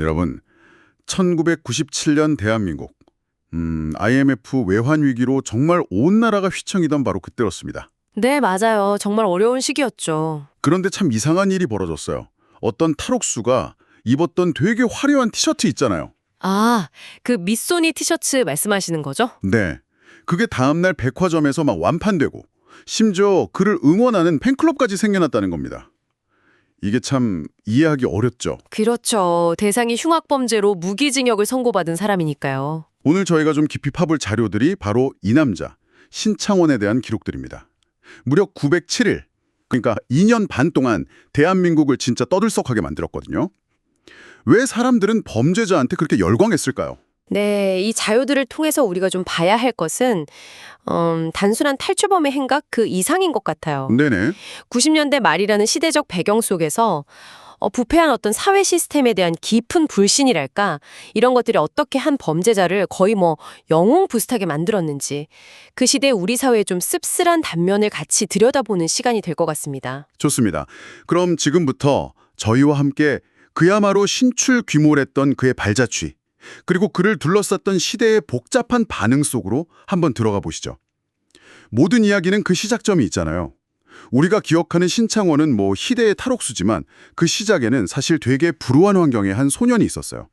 여러분, 1997년 대한민국, IMF 외환 위기로 정말 온 나라가 휘청이던 바로 그때였습니다. 네, 맞아요. 정말 어려운 시기였죠. 그런데 참 이상한 일이 벌어졌어요. 어떤 탈옥수가 입었던 되게 화려한 티셔츠 있잖아요. 아, 그 밑소니 티셔츠 말씀하시는 거죠? 네. 그게 다음날 백화점에서 막 완판되고 심지어 그를 응원하는 팬클럽까지 생겨났다는 겁니다. 이게 참 이해하기 어렵죠. 그렇죠. 대상이 흉악범죄로 무기징역을 선고받은 사람이니까요. 오늘 저희가 좀 깊이 파볼 자료들이 바로 이 남자, 신창원에 대한 기록들입니다. 무려 907일, 그러니까 2년 반 동안 대한민국을 진짜 떠들썩하게 만들었거든요. 왜 사람들은 범죄자한테 그렇게 열광했을까요? 네, 이 자료들을 통해서 우리가 좀 봐야 할 것은 단순한 탈주범의 행각 그 이상인 것 같아요. 네네. 90년대 말이라는 시대적 배경 속에서 부패한 어떤 사회 시스템에 대한 깊은 불신이랄까 이런 것들이 어떻게 한 범죄자를 거의 영웅부슷하게 만들었는지 그 시대 우리 사회의 좀 씁쓸한 단면을 같이 들여다보는 시간이 될 것 같습니다. 좋습니다. 그럼 지금부터 저희와 함께 그야말로 신출귀몰했던 그의 발자취, 그리고 그를 둘러쌌던 시대의 복잡한 반응 속으로 한번 들어가 보시죠. 모든 이야기는 그 시작점이 있잖아요. 우리가 기억하는 신창원은 희대의 탈옥수지만 그 시작에는 사실 되게 불우한 환경의 한 소년이 있었어요.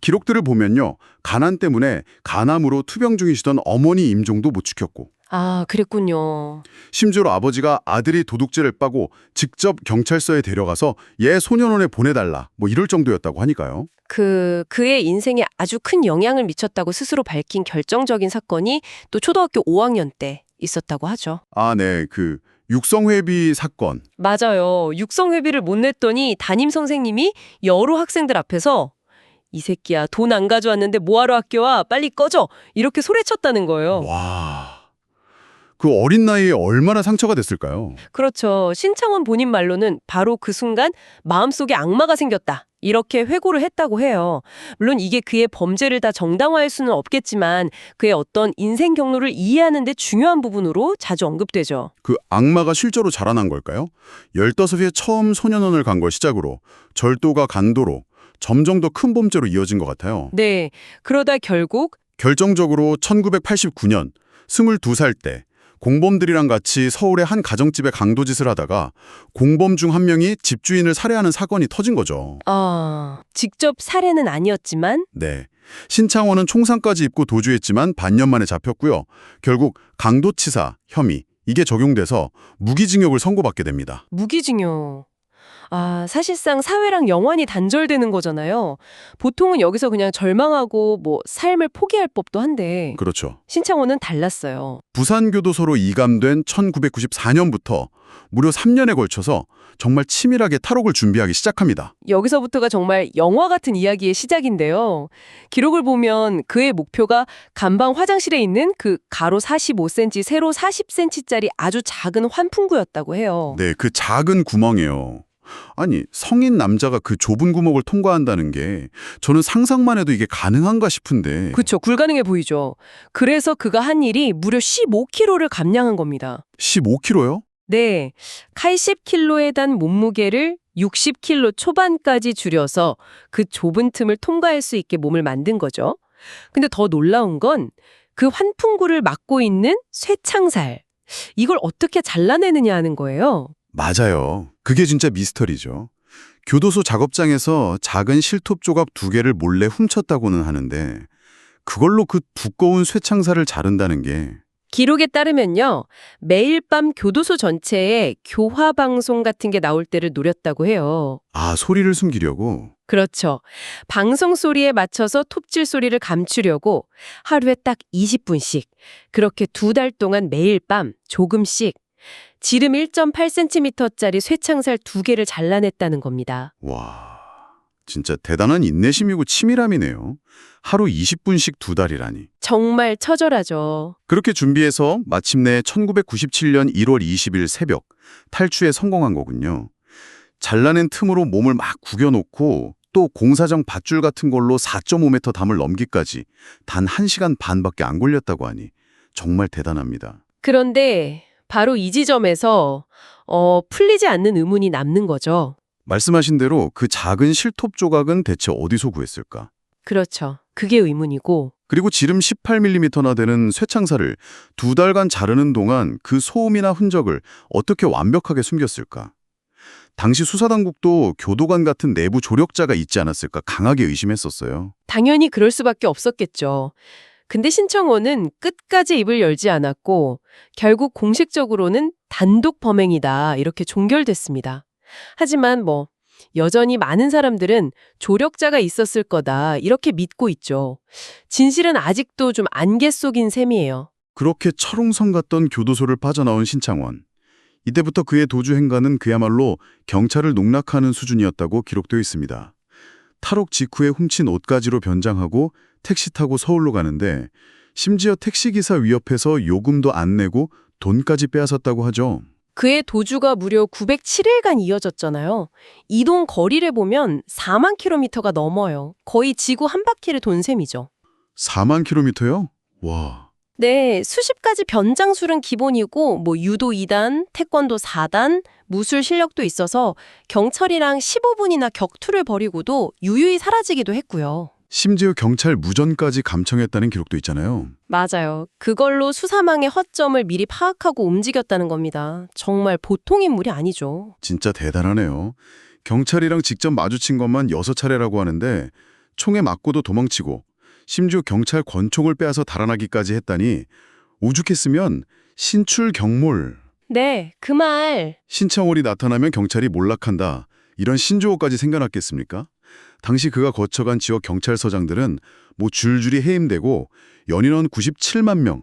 기록들을 보면요. 가난 때문에 간암으로 투병 중이시던 어머니 임종도 못 지켰고 아, 그랬군요. 심지어 아버지가 아들이 도둑질을 빠고 직접 경찰서에 데려가서 얘 소년원에 보내달라 이럴 정도였다고 하니까요. 그의 인생에 아주 큰 영향을 미쳤다고 스스로 밝힌 결정적인 사건이 또 초등학교 5학년 때 있었다고 하죠. 아, 네. 육성회비 사건. 맞아요. 육성회비를 못 냈더니 담임 선생님이 여러 학생들 앞에서 이 새끼야 돈 안 가져왔는데 뭐하러 학교 와? 빨리 꺼져! 이렇게 소리쳤다는 거예요. 와, 그 어린 나이에 얼마나 상처가 됐을까요? 그렇죠. 신창원 본인 말로는 바로 그 순간 마음속에 악마가 생겼다. 이렇게 회고를 했다고 해요. 물론 이게 그의 범죄를 다 정당화할 수는 없겠지만 그의 어떤 인생 경로를 이해하는 데 중요한 부분으로 자주 언급되죠. 그 악마가 실제로 자라난 걸까요? 15에 처음 소년원을 간 걸 시작으로 절도가 간도로 점점 더 큰 범죄로 이어진 것 같아요. 네. 그러다 결국 결정적으로 1989년 22살 때 공범들이랑 같이 서울의 한 가정집에 강도짓을 하다가 공범 중 한 명이 집주인을 살해하는 사건이 터진 거죠. 직접 살해는 아니었지만 네. 신창원은 총상까지 입고 도주했지만 반년 만에 잡혔고요. 결국 강도치사 혐의 이게 적용돼서 무기징역을 선고받게 됩니다. 무기징역. 사실상 사회랑 영원히 단절되는 거잖아요. 보통은 여기서 그냥 절망하고 삶을 포기할 법도 한데 그렇죠. 신창원은 달랐어요. 부산교도소로 이감된 1994년부터 무려 3년에 걸쳐서 정말 치밀하게 탈옥을 준비하기 시작합니다. 여기서부터가 정말 영화 같은 이야기의 시작인데요. 기록을 보면 그의 목표가 간방 화장실에 있는 그 가로 45cm, 세로 40cm짜리 아주 작은 환풍구였다고 해요. 네, 그 작은 구멍이에요. 아니, 성인 남자가 그 좁은 구멍을 통과한다는 게 저는 상상만 해도 이게 가능한가 싶은데. 그렇죠. 불가능해 보이죠. 그래서 그가 한 일이 무려 15kg를 감량한 겁니다. 15kg요? 네, 80kg에 단 몸무게를 60kg 초반까지 줄여서 그 좁은 틈을 통과할 수 있게 몸을 만든 거죠. 근데 더 놀라운 건 그 환풍구를 막고 있는 쇠창살. 이걸 어떻게 잘라내느냐 하는 거예요. 맞아요. 그게 진짜 미스터리죠. 교도소 작업장에서 작은 실톱 조각 2개를 몰래 훔쳤다고는 하는데 그걸로 그 두꺼운 쇠창살을 자른다는 게 기록에 따르면요. 매일 밤 교도소 전체에 교화 방송 같은 게 나올 때를 노렸다고 해요. 소리를 숨기려고? 그렇죠. 방송 소리에 맞춰서 톱질 소리를 감추려고 하루에 딱 20분씩 그렇게 2달 동안 매일 밤 조금씩 지름 1.8cm짜리 쇠창살 2개를 잘라냈다는 겁니다. 와, 진짜 대단한 인내심이고 치밀함이네요. 하루 20분씩 2달이라니. 정말 처절하죠. 그렇게 준비해서 마침내 1997년 1월 20일 새벽 탈주에 성공한 거군요. 잘라낸 틈으로 몸을 막 구겨놓고 또 공사장 밧줄 같은 걸로 4.5m 담을 넘기까지 단 1시간 반밖에 안 걸렸다고 하니 정말 대단합니다. 그런데 바로 이 지점에서 풀리지 않는 의문이 남는 거죠. 말씀하신 대로 그 작은 실톱 조각은 대체 어디서 구했을까? 그렇죠. 그게 의문이고. 그리고 지름 18mm나 되는 쇠창살을 2달간 자르는 동안 그 소음이나 흔적을 어떻게 완벽하게 숨겼을까? 당시 수사당국도 교도관 같은 내부 조력자가 있지 않았을까 강하게 의심했었어요. 당연히 그럴 수밖에 없었겠죠. 근데 신청원은 끝까지 입을 열지 않았고 결국 공식적으로는 단독 범행이다 이렇게 종결됐습니다. 하지만 여전히 많은 사람들은 조력자가 있었을 거다 이렇게 믿고 있죠. 진실은 아직도 좀 안개 속인 셈이에요. 그렇게 철옹성 같던 교도소를 빠져나온 신창원. 이때부터 그의 도주 행가는 그야말로 경찰을 농락하는 수준이었다고 기록되어 있습니다. 탈옥 직후에 훔친 옷가지로 변장하고 택시 타고 서울로 가는데 심지어 택시기사 위협해서 요금도 안 내고 돈까지 빼앗았다고 하죠. 그의 도주가 무려 907일간 이어졌잖아요. 이동 거리를 보면 4만 킬로미터가 넘어요. 거의 지구 한 바퀴를 돈 셈이죠. 4만 킬로미터요? 와. 네, 수십 가지 변장술은 기본이고 유도 2단, 태권도 4단, 무술 실력도 있어서 경찰이랑 15분이나 격투를 벌이고도 유유히 사라지기도 했고요. 심지어 경찰 무전까지 감청했다는 기록도 있잖아요. 맞아요. 그걸로 수사망의 허점을 미리 파악하고 움직였다는 겁니다. 정말 보통 인물이 아니죠. 진짜 대단하네요. 경찰이랑 직접 마주친 것만 6차례라고 하는데 총에 맞고도 도망치고 심지어 경찰 권총을 빼앗아 달아나기까지 했다니 오죽했으면 신출경몰. 네, 그 말. 신창원이 나타나면 경찰이 몰락한다. 이런 신조어까지 생겨났겠습니까? 당시 그가 거쳐간 지역 경찰서장들은 줄줄이 해임되고 연인원 97만 명,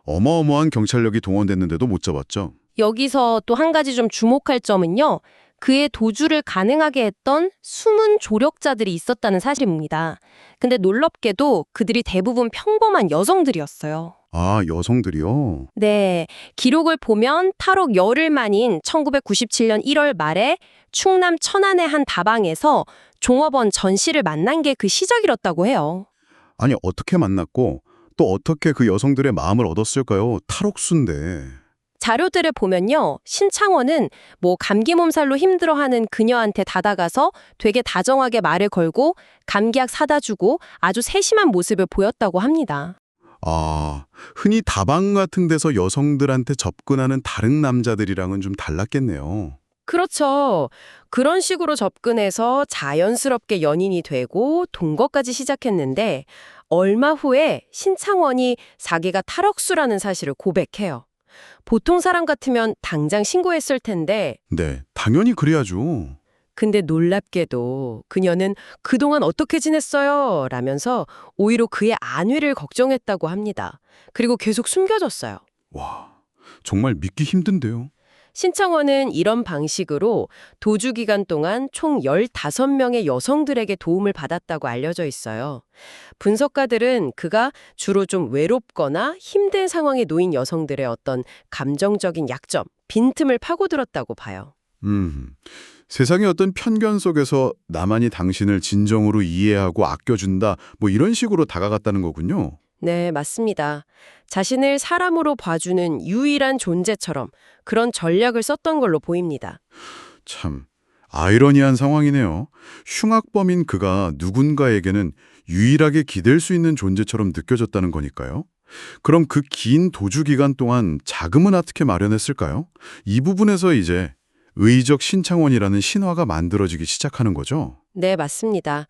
어마어마한 경찰력이 동원됐는데도 못 잡았죠. 여기서 또 한 가지 좀 주목할 점은요. 그의 도주를 가능하게 했던 숨은 조력자들이 있었다는 사실입니다. 근데 놀랍게도 그들이 대부분 평범한 여성들이었어요. 아, 여성들이요? 네, 기록을 보면 탈옥 열흘 만인 1997년 1월 말에 충남 천안의 한 다방에서 종업원 전 씨를 만난 게 그 시작이었다고 해요. 아니, 어떻게 만났고 또 어떻게 그 여성들의 마음을 얻었을까요? 탈옥수인데. 자료들을 보면요. 신창원은 감기 몸살로 힘들어하는 그녀한테 다가가서 되게 다정하게 말을 걸고 감기약 사다 주고 아주 세심한 모습을 보였다고 합니다. 아, 흔히 다방 같은 데서 여성들한테 접근하는 다른 남자들이랑은 좀 달랐겠네요. 그렇죠. 그런 식으로 접근해서 자연스럽게 연인이 되고 동거까지 시작했는데 얼마 후에 신창원이 자기가 탈옥수라는 사실을 고백해요. 보통 사람 같으면 당장 신고했을 텐데 네, 당연히 그래야죠. 근데 놀랍게도 그녀는 그동안 어떻게 지냈어요? 라면서 오히려 그의 안위를 걱정했다고 합니다. 그리고 계속 숨겨졌어요. 와, 정말 믿기 힘든데요. 신창원은 이런 방식으로 도주 기간 동안 총 15명의 여성들에게 도움을 받았다고 알려져 있어요. 분석가들은 그가 주로 좀 외롭거나 힘든 상황에 놓인 여성들의 어떤 감정적인 약점, 빈틈을 파고들었다고 봐요. 세상의 어떤 편견 속에서 나만이 당신을 진정으로 이해하고 아껴준다, 이런 식으로 다가갔다는 거군요. 네, 맞습니다. 자신을 사람으로 봐주는 유일한 존재처럼 그런 전략을 썼던 걸로 보입니다. 참, 아이러니한 상황이네요. 흉악범인 그가 누군가에게는 유일하게 기댈 수 있는 존재처럼 느껴졌다는 거니까요. 그럼 그 긴 도주 기간 동안 자금은 어떻게 마련했을까요? 이 부분에서 이제 의적 신창원이라는 신화가 만들어지기 시작하는 거죠. 네, 맞습니다.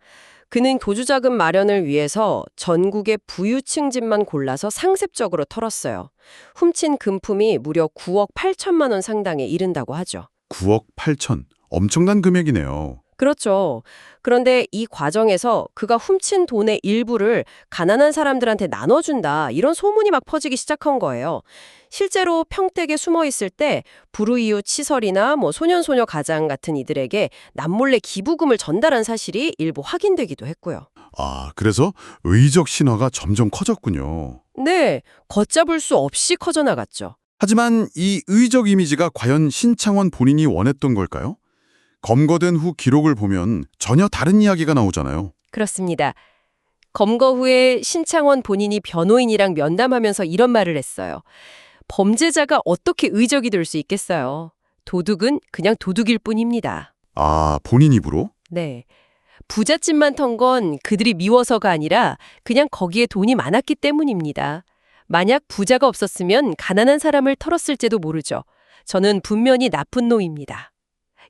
그는 도주자금 마련을 위해서 전국의 부유층 집만 골라서 상습적으로 털었어요. 훔친 금품이 무려 9억 8천만 원 상당에 이른다고 하죠. 9억 8천. 엄청난 금액이네요. 그렇죠. 그런데 이 과정에서 그가 훔친 돈의 일부를 가난한 사람들한테 나눠준다 이런 소문이 막 퍼지기 시작한 거예요. 실제로 평택에 숨어 있을 때 불우이웃 시설이나 소년소녀 가장 같은 이들에게 남몰래 기부금을 전달한 사실이 일부 확인되기도 했고요. 아, 그래서 의적 신화가 점점 커졌군요. 네, 걷잡을 수 없이 커져나갔죠. 하지만 이 의적 이미지가 과연 신창원 본인이 원했던 걸까요? 검거된 후 기록을 보면 전혀 다른 이야기가 나오잖아요. 그렇습니다. 검거 후에 신창원 본인이 변호인이랑 면담하면서 이런 말을 했어요. 범죄자가 어떻게 의적이 될 수 있겠어요. 도둑은 그냥 도둑일 뿐입니다. 아, 본인 입으로? 네. 부잣집만 턴 건 그들이 미워서가 아니라 그냥 거기에 돈이 많았기 때문입니다. 만약 부자가 없었으면 가난한 사람을 털었을지도 모르죠. 저는 분명히 나쁜 놈입니다.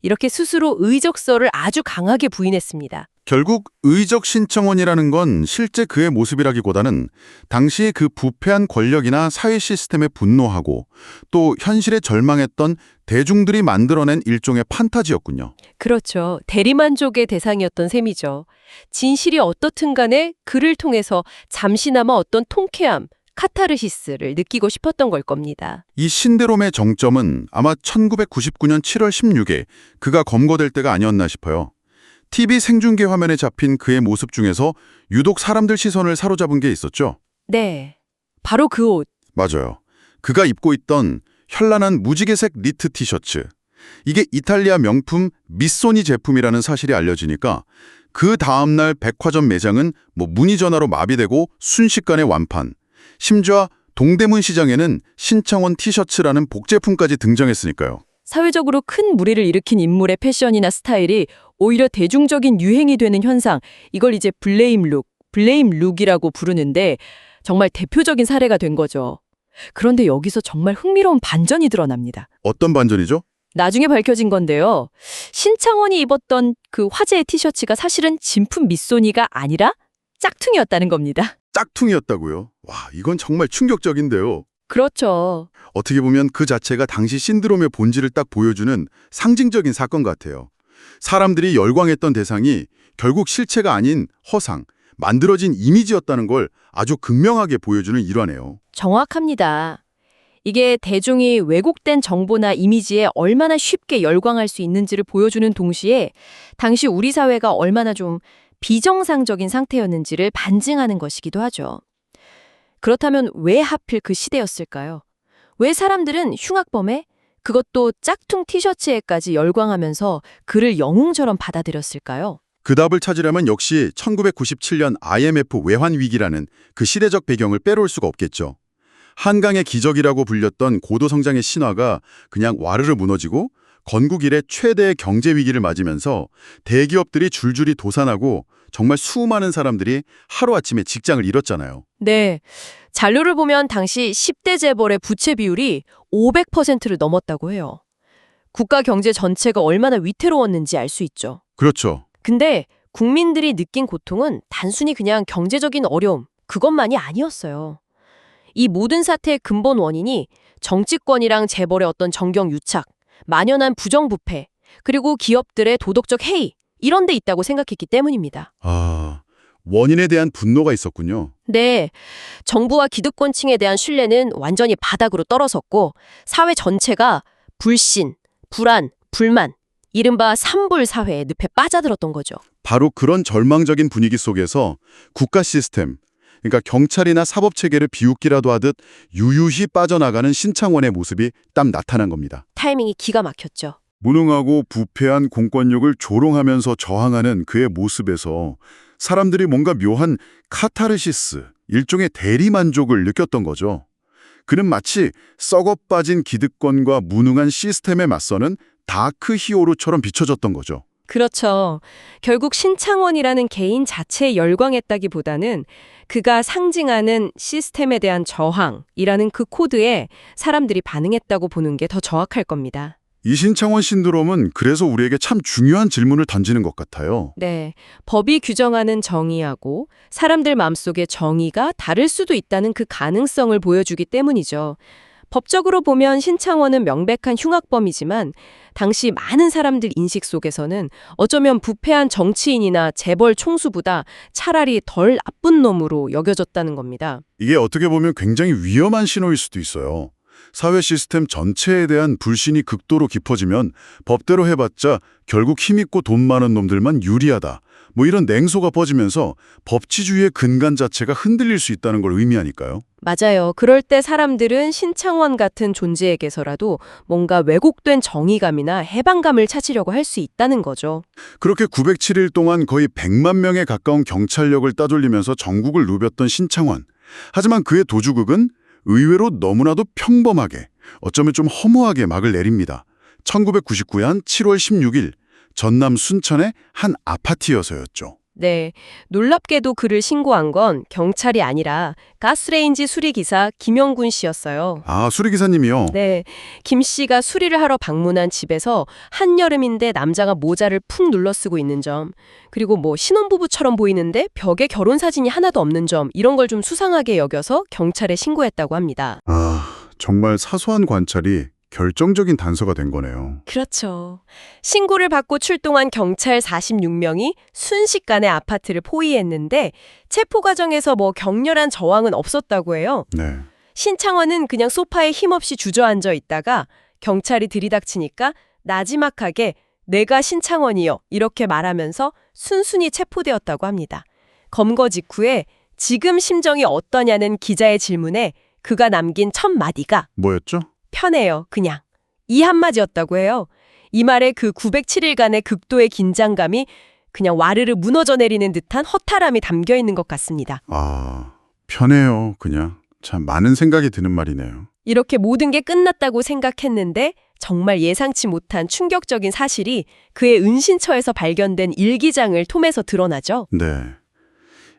이렇게 스스로 의적서를 아주 강하게 부인했습니다. 결국 의적 신청원이라는 건 실제 그의 모습이라기보다는 당시 그 부패한 권력이나 사회 시스템에 분노하고 또 현실에 절망했던 대중들이 만들어낸 일종의 판타지였군요. 그렇죠. 대리만족의 대상이었던 셈이죠. 진실이 어떻든 간에 그를 통해서 잠시나마 어떤 통쾌함, 카타르시스를 느끼고 싶었던 걸 겁니다. 이 신데롬의 정점은 아마 1999년 7월 16일 그가 검거될 때가 아니었나 싶어요. TV 생중계 화면에 잡힌 그의 모습 중에서 유독 사람들 시선을 사로잡은 게 있었죠. 네. 바로 그 옷. 맞아요. 그가 입고 있던 현란한 무지개색 니트 티셔츠. 이게 이탈리아 명품 미소니 제품이라는 사실이 알려지니까 그 다음날 백화점 매장은 문의 전화로 마비되고 순식간에 완판. 심지어 동대문 시장에는 신창원 티셔츠라는 복제품까지 등장했으니까요. 사회적으로 큰 무리를 일으킨 인물의 패션이나 스타일이 오히려 대중적인 유행이 되는 현상, 이걸 이제 블레임 룩이라고 부르는데 정말 대표적인 사례가 된 거죠. 그런데 여기서 정말 흥미로운 반전이 드러납니다. 어떤 반전이죠? 나중에 밝혀진 건데요. 신창원이 입었던 그 화제의 티셔츠가 사실은 진품 미소니가 아니라 짝퉁이었다는 겁니다. 짝퉁이었다고요? 와, 이건 정말 충격적인데요. 그렇죠. 어떻게 보면 그 자체가 당시 신드롬의 본질을 딱 보여주는 상징적인 사건 같아요. 사람들이 열광했던 대상이 결국 실체가 아닌 허상, 만들어진 이미지였다는 걸 아주 극명하게 보여주는 일화네요. 정확합니다. 이게 대중이 왜곡된 정보나 이미지에 얼마나 쉽게 열광할 수 있는지를 보여주는 동시에 당시 우리 사회가 얼마나 좀 비정상적인 상태였는지를 반증하는 것이기도 하죠. 그렇다면 왜 하필 그 시대였을까요? 왜 사람들은 흉악범에 그것도 짝퉁 티셔츠에까지 열광하면서 그를 영웅처럼 받아들였을까요? 그 답을 찾으려면 역시 1997년 IMF 외환 위기라는 그 시대적 배경을 빼놓을 수가 없겠죠. 한강의 기적이라고 불렸던 고도성장의 신화가 그냥 와르르 무너지고 건국 이래 최대의 경제 위기를 맞으면서 대기업들이 줄줄이 도산하고 정말 수많은 사람들이 하루아침에 직장을 잃었잖아요. 네. 자료를 보면 당시 10대 재벌의 부채 비율이 500%를 넘었다고 해요. 국가 경제 전체가 얼마나 위태로웠는지 알 수 있죠. 그렇죠. 근데 국민들이 느낀 고통은 단순히 그냥 경제적인 어려움, 그것만이 아니었어요. 이 모든 사태의 근본 원인이 정치권이랑 재벌의 어떤 정경 유착, 만연한 부정부패, 그리고 기업들의 도덕적 해이, 이런 데 있다고 생각했기 때문입니다. 아, 원인에 대한 분노가 있었군요. 네, 정부와 기득권층에 대한 신뢰는 완전히 바닥으로 떨어졌고 사회 전체가 불신, 불안, 불만, 이른바 삼불 사회의 늪에 빠져들었던 거죠. 바로 그런 절망적인 분위기 속에서 국가 시스템, 그러니까 경찰이나 사법체계를 비웃기라도 하듯 유유히 빠져나가는 신창원의 모습이 딱 나타난 겁니다. 타이밍이 기가 막혔죠. 무능하고 부패한 공권력을 조롱하면서 저항하는 그의 모습에서 사람들이 뭔가 묘한 카타르시스, 일종의 대리만족을 느꼈던 거죠. 그는 마치 썩어 빠진 기득권과 무능한 시스템에 맞서는 다크 히어로처럼 비춰졌던 거죠. 그렇죠. 결국 신창원이라는 개인 자체에 열광했다기보다는 그가 상징하는 시스템에 대한 저항이라는 그 코드에 사람들이 반응했다고 보는 게 더 정확할 겁니다. 이 신창원 신드롬은 그래서 우리에게 참 중요한 질문을 던지는 것 같아요. 네, 법이 규정하는 정의하고 사람들 마음속의 정의가 다를 수도 있다는 그 가능성을 보여주기 때문이죠. 법적으로 보면 신창원은 명백한 흉악범이지만 당시 많은 사람들 인식 속에서는 어쩌면 부패한 정치인이나 재벌 총수보다 차라리 덜 나쁜 놈으로 여겨졌다는 겁니다. 이게 어떻게 보면 굉장히 위험한 신호일 수도 있어요. 사회 시스템 전체에 대한 불신이 극도로 깊어지면 법대로 해봤자 결국 힘있고 돈 많은 놈들만 유리하다. 이런 냉소가 퍼지면서 법치주의의 근간 자체가 흔들릴 수 있다는 걸 의미하니까요. 맞아요. 그럴 때 사람들은 신창원 같은 존재에게서라도 뭔가 왜곡된 정의감이나 해방감을 찾으려고 할 수 있다는 거죠. 그렇게 907일 동안 거의 100만 명에 가까운 경찰력을 따돌리면서 전국을 누볐던 신창원. 하지만 그의 도주극은 의외로 너무나도 평범하게, 어쩌면 좀 허무하게 막을 내립니다. 1999년 7월 16일 전남 순천의 한 아파트여서였죠. 네, 놀랍게도 그를 신고한 건 경찰이 아니라 가스레인지 수리기사 김영군 씨였어요. 아, 수리기사님이요? 네, 김 씨가 수리를 하러 방문한 집에서 한여름인데 남자가 모자를 푹 눌러 쓰고 있는 점, 그리고 뭐 신혼부부처럼 보이는데 벽에 결혼 사진이 하나도 없는 점, 이런 걸 좀 수상하게 여겨서 경찰에 신고했다고 합니다. 아, 정말 사소한 관찰이 결정적인 단서가 된 거네요. 그렇죠. 신고를 받고 출동한 경찰 46명이 순식간에 아파트를 포위했는데 체포 과정에서 뭐 격렬한 저항은 없었다고 해요. 네. 신창원은 그냥 소파에 힘없이 주저앉아 있다가 경찰이 들이닥치니까 나지막하게 내가 신창원이요 이렇게 말하면서 순순히 체포되었다고 합니다. 검거 직후에 지금 심정이 어떠냐는 기자의 질문에 그가 남긴 첫 마디가 뭐였죠? 편해요, 그냥. 이 한마디였다고 해요. 이 말에 그 907일간의 극도의 긴장감이 그냥 와르르 무너져 내리는 듯한 허탈함이 담겨 있는 것 같습니다. 아, 편해요, 그냥. 참 많은 생각이 드는 말이네요. 이렇게 모든 게 끝났다고 생각했는데 정말 예상치 못한 충격적인 사실이 그의 은신처에서 발견된 일기장을 통해서 드러나죠. 네.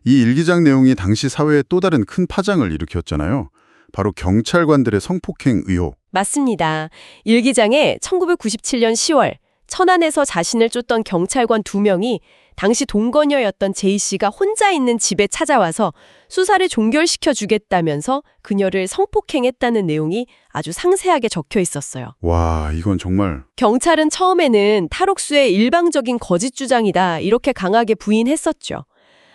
이 일기장 내용이 당시 사회에 또 다른 큰 파장을 일으켰잖아요. 바로 경찰관들의 성폭행 의혹. 맞습니다. 일기장에 1997년 10월 천안에서 자신을 쫓던 경찰관 2명이 당시 동거녀였던 제이 씨가 혼자 있는 집에 찾아와서 수사를 종결시켜 주겠다면서 그녀를 성폭행했다는 내용이 아주 상세하게 적혀 있었어요. 와, 이건 정말 경찰은 처음에는 탈옥수의 일방적인 거짓 주장이다 이렇게 강하게 부인했었죠.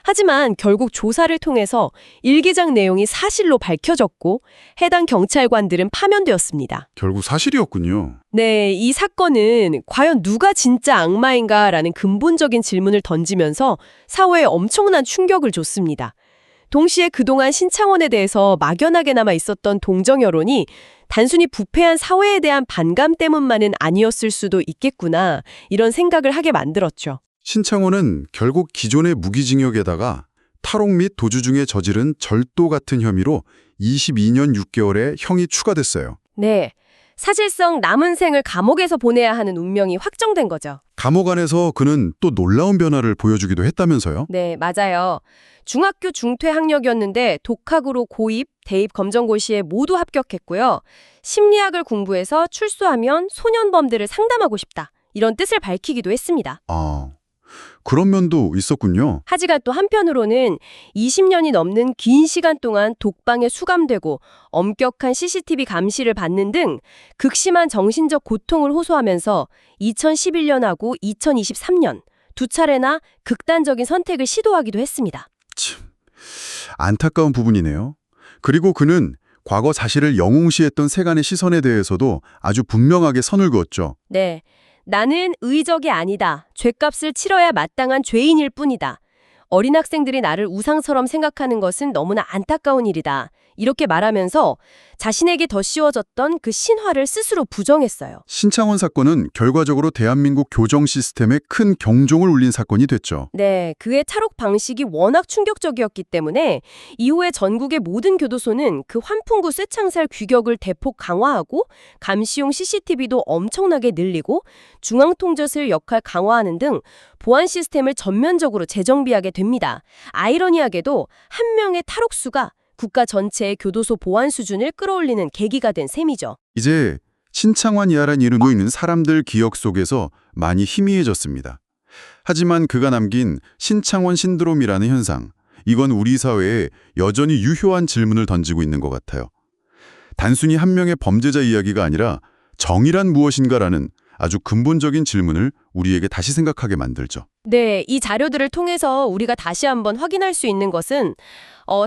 하지만 결국 조사를 통해서 일기장 내용이 사실로 밝혀졌고 해당 경찰관들은 파면되었습니다. 결국 사실이었군요. 네, 이 사건은 과연 누가 진짜 악마인가라는 근본적인 질문을 던지면서 사회에 엄청난 충격을 줬습니다. 동시에 그동안 신창원에 대해서 막연하게나마 있었던 동정 여론이 단순히 부패한 사회에 대한 반감 때문만은 아니었을 수도 있겠구나 이런 생각을 하게 만들었죠. 신창원은 결국 기존의 무기징역에다가 탈옥 및 도주 중에 저지른 절도 같은 혐의로 22년 6개월의 형이 추가됐어요. 네, 사실상 남은 생을 감옥에서 보내야 하는 운명이 확정된 거죠. 감옥 안에서 그는 또 놀라운 변화를 보여주기도 했다면서요? 네, 맞아요. 중학교 중퇴 학력이었는데 독학으로 고입, 대입 검정고시에 모두 합격했고요. 심리학을 공부해서 출소하면 소년범들을 상담하고 싶다. 이런 뜻을 밝히기도 했습니다. 아, 그런 면도 있었군요. 하지만 또 한편으로는 20년이 넘는 긴 시간 동안 독방에 수감되고 엄격한 CCTV 감시를 받는 등 극심한 정신적 고통을 호소하면서 2011년하고 2023년 두 차례나 극단적인 선택을 시도하기도 했습니다. 참, 안타까운 부분이네요. 그리고 그는 과거 사실을 영웅시했던 세간의 시선에 대해서도 아주 분명하게 선을 그었죠. 네, 나는 의적이 아니다. 죗값을 치러야 마땅한 죄인일 뿐이다. 어린 학생들이 나를 우상처럼 생각하는 것은 너무나 안타까운 일이다. 이렇게 말하면서 자신에게 더 씌워졌던 그 신화를 스스로 부정했어요. 신창원 사건은 결과적으로 대한민국 교정 시스템에 큰 경종을 울린 사건이 됐죠. 네, 그의 탈옥 방식이 워낙 충격적이었기 때문에 이후에 전국의 모든 교도소는 그 환풍구 쇠창살 규격을 대폭 강화하고 감시용 CCTV도 엄청나게 늘리고 중앙통제실 역할 강화하는 등 보안 시스템을 전면적으로 재정비하게 됩니다. 아이러니하게도 한 명의 탈옥수가 국가 전체의 교도소 보안 수준을 끌어올리는 계기가 된 셈이죠. 이제 신창환이야란 이름이 있는 사람들 기억 속에서 많이 희미해졌습니다. 하지만 그가 남긴 신창원 신드롬이라는 현상, 이건 우리 사회에 여전히 유효한 질문을 던지고 있는 것 같아요. 단순히 한 명의 범죄자 이야기가 아니라 정의란 무엇인가라는 아주 근본적인 질문을 우리에게 다시 생각하게 만들죠. 네, 이 자료들을 통해서 우리가 다시 한번 확인할 수 있는 것은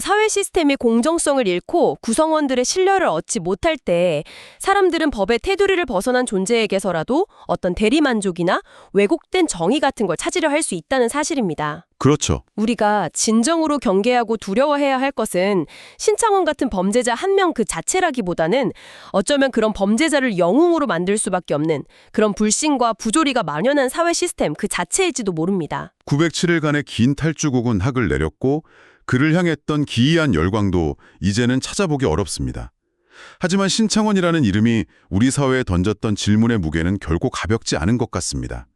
사회 시스템이 공정성을 잃고 구성원들의 신뢰를 얻지 못할 때 사람들은 법의 테두리를 벗어난 존재에게서라도 어떤 대리만족이나 왜곡된 정의 같은 걸 찾으려 할 수 있다는 사실입니다. 그렇죠. 우리가 진정으로 경계하고 두려워해야 할 것은 신창원 같은 범죄자 한 명 그 자체라기보다는 어쩌면 그런 범죄자를 영웅으로 만들 수밖에 없는 그런 불신과 부조리가 만연한 사회 시스템 그 자체일지도 모릅니다. 907일간의 긴 탈주국은 학을 내렸고 그를 향했던 기이한 열광도 이제는 찾아보기 어렵습니다. 하지만 신창원이라는 이름이 우리 사회에 던졌던 질문의 무게는 결코 가볍지 않은 것 같습니다.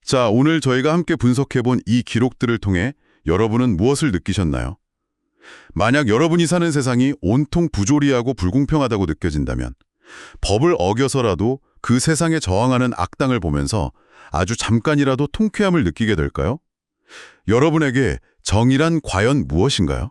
자, 오늘 저희가 함께 분석해본 이 기록들을 통해 여러분은 무엇을 느끼셨나요? 만약 여러분이 사는 세상이 온통 부조리하고 불공평하다고 느껴진다면 법을 어겨서라도 그 세상에 저항하는 악당을 보면서 아주 잠깐이라도 통쾌함을 느끼게 될까요? 여러분에게 정의란 과연 무엇인가요?